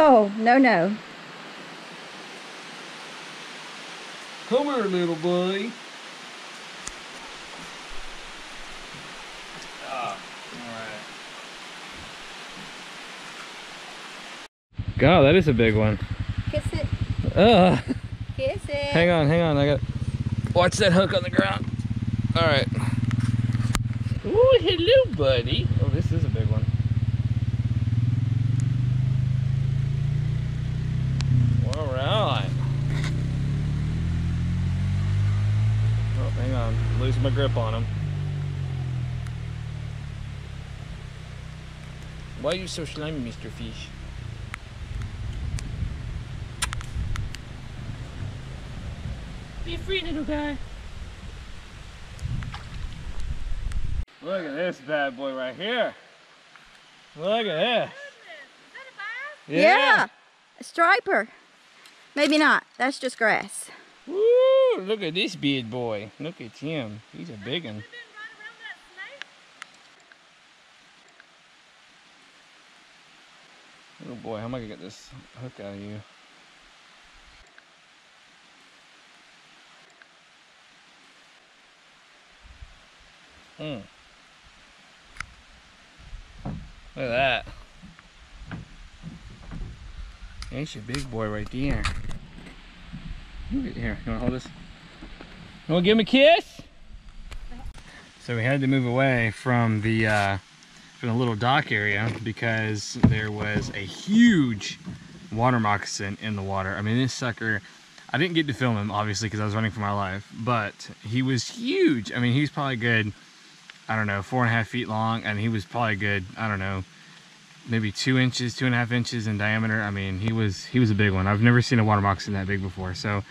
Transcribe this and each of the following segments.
Oh, no, no. Come here, little boy. Ah, alright. God, that is a big one. Kiss it. Kiss it. Hang on, I got. Watch that hook on the ground. Alright. Ooh, hello, buddy. Oh, this is a big one. Alright. Oh, hang on. I'm losing my grip on him. Why are you so slimy, Mr. Fish? Be free, little guy. Look at this bad boy right here. Look at this. Is that a bass? Yeah. A striper. Maybe not. That's just grass. Woo! Look at this big boy. Look at him. He's a big one. Oh boy, how am I gonna get this hook out of you? Look at that. There's your big boy right there. Look at here. You wanna hold this? You wanna give him a kiss? So we had to move away from the little dock area because there was a huge water moccasin in the water. I mean, this sucker, I didn't get to film him obviously because I was running for my life, but he was huge. I mean, he's probably good, I don't know, 4.5 feet long, and he was probably good, I don't know, maybe 2 inches, 2.5 inches in diameter. I mean, he was a big one. I've never seen a water moccasin that big before, so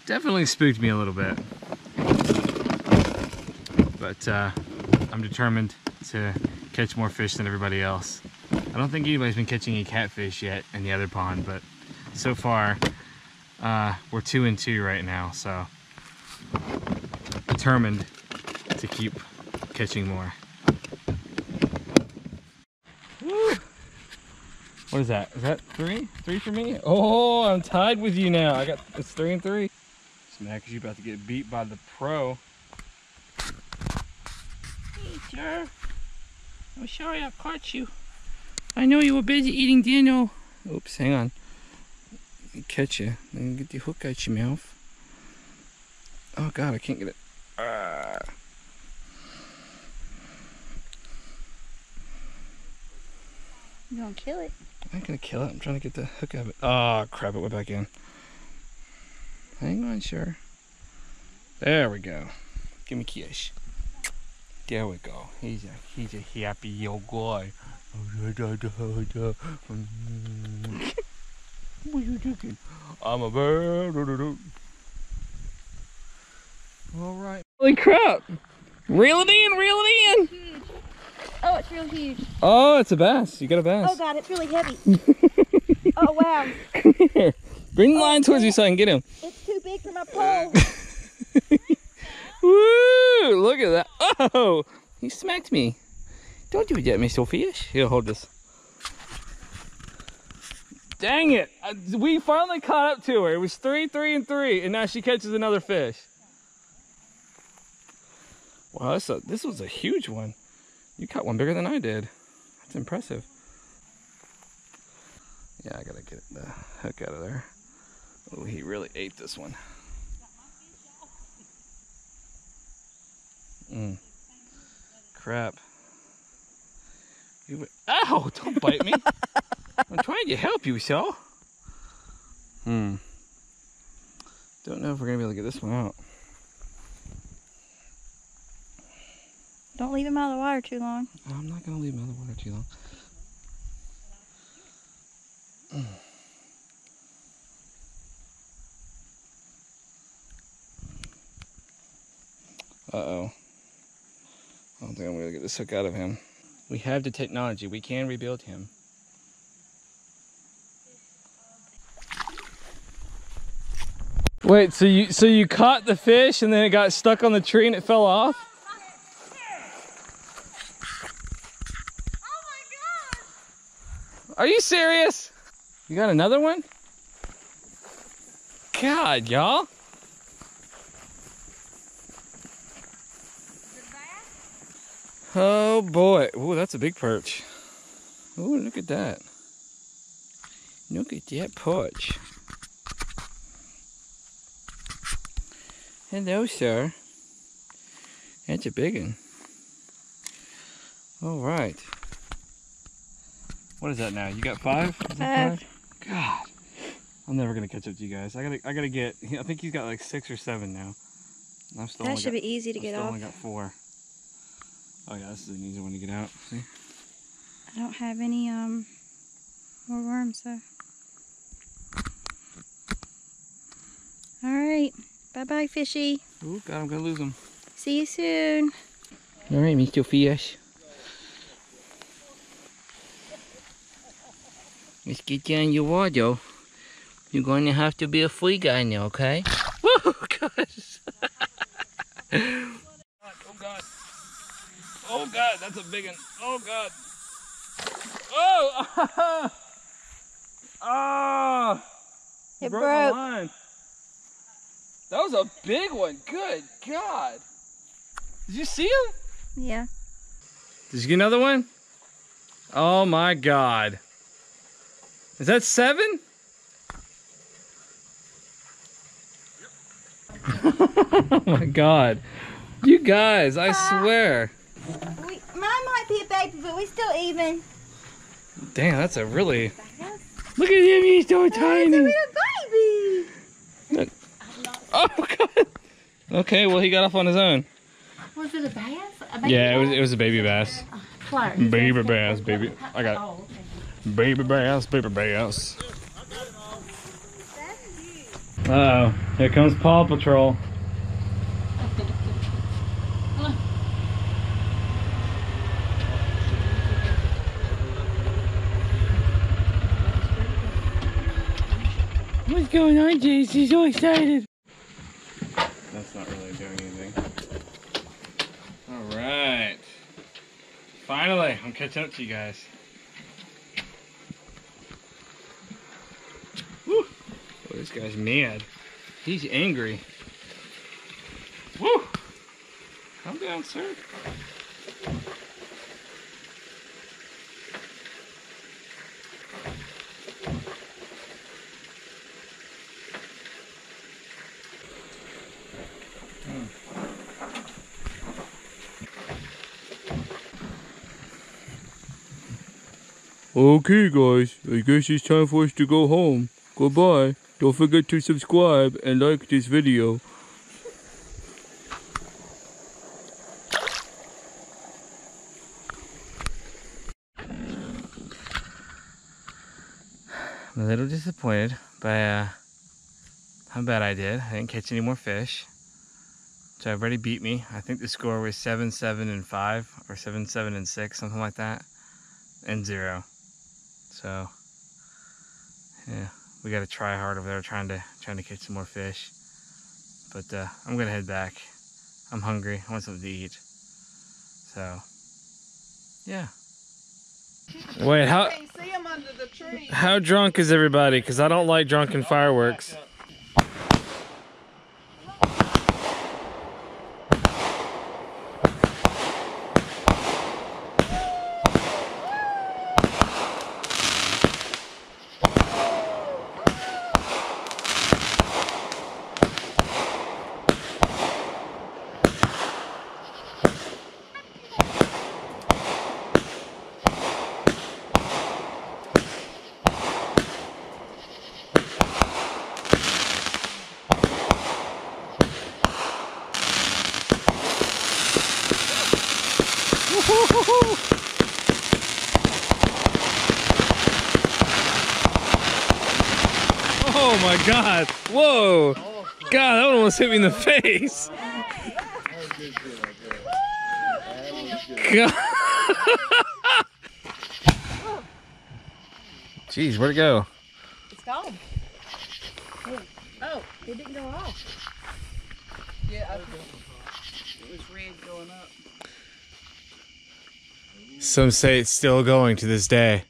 definitely spooked me a little bit. But I'm determined to catch more fish than everybody else. I don't think anybody's been catching any catfish yet in the other pond, but so far we're 2-2 right now, so determined to keep catching more. Woo. What is that? Is that 3? 3 for me? Oh, I'm tied with you now. It's 3-3. Just mad because you're about to get beat by the pro. Hey, sir. I'm sorry I caught you. I know you were busy eating dinner. Oops, hang on. Let me catch you. Let me get the hook out your mouth. Oh God, I can't get it. You gonna kill it? I'm not gonna kill it. I'm trying to get the hook out of it. Oh crap, it went back in. Hang on, sure. There we go. Give me a kiss. There we go. He's a happy little guy. What are you doing? I'm a bird. All right. Holy crap! Reel it in, reel it in. Huge. Oh, it's real huge. Oh, it's a bass. You got a bass. Oh God, it's really heavy. Oh wow. Come here. Bring the line towards you so I can get him. It's too big for my pole. Woo! Look at that. Oh! He smacked me. Don't do that, Mr. Fish. Here, hold this. Dang it! We finally caught up to her. It was 3-3-3, and now she catches another fish. Wow, this was a huge one. You caught one bigger than I did. That's impressive. Yeah, I gotta get the hook out of there. Oh, he really ate this one. Crap. Ow! Don't bite me. I'm trying to help you, so. Don't know if we're gonna be able to get this one out. Don't leave him out of the water too long. I'm not gonna leave him out of the water too long. Uh-oh. I don't think I'm gonna get this hook out of him. We have the technology. We can rebuild him. Wait, so you caught the fish and then it got stuck on the tree and it fell off? Oh my God! Are you serious? You got another one? God, y'all. Oh boy. Oh, that's a big perch. Oh, look at that. Look at that perch. Hello, sir. That's a big one. All right. What is that now? You got 5? Is that 5? God. I'm never gonna catch up to you guys. I gotta get. I think he's got like 6 or 7 now. That should be easy to get off. I only got 4. Oh yeah, this is an easy one to get out. See? I don't have any more worms though. All right, bye bye, fishy. Oh God, I'm gonna lose him. See you soon. All right, Mr. Fish. Let's get down your water. You're going to have to be a free guy now, okay? Whoa, gosh. Oh, God. Oh, God, that's a big one. Oh, God. Oh! Oh! It broke broke. my line. That was a big one. Good God. Did you see him? Yeah. Did you get another one? Oh, my God. Is that 7? Oh my God. You guys, I swear. Mine might be a baby, but we still even. Damn, that's a really... Look at him, he's so tiny. It's a little baby. Oh God. Okay, well he got off on his own. Was it a bass? A baby Yeah, bass? it was a baby bass. Claire, Baby bass, baby. I got it. Oh, okay. Baby bass, baby bass. Uh-oh, here comes Paw Patrol. What's going on, Jace? He's so excited. That's not really doing anything. Alright. Finally, I'm catching up to you guys. Woo! Oh, this guy's mad. He's angry. Woo! Calm down, sir. Okay guys, I guess it's time for us to go home. Goodbye. Don't forget to subscribe and like this video. I'm a little disappointed by how bad I did. I didn't catch any more fish. So I've already beat me. I think the score was 7, 7, and 5, or 7, 7, and 6, something like that, and 0. So yeah, we got to try hard over there trying to catch some more fish. But I'm gonna head back. I'm hungry. I want something to eat. So yeah. Wait, how drunk is everybody? Because I don't like drunken fireworks. Oh my God! Whoa! God, that one almost hit me in the face. God. Jeez, where'd it go? It's gone. Oh, it didn't go off. Yeah, it was red going up. Some say it's still going to this day.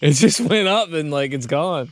It just went up and like it's gone.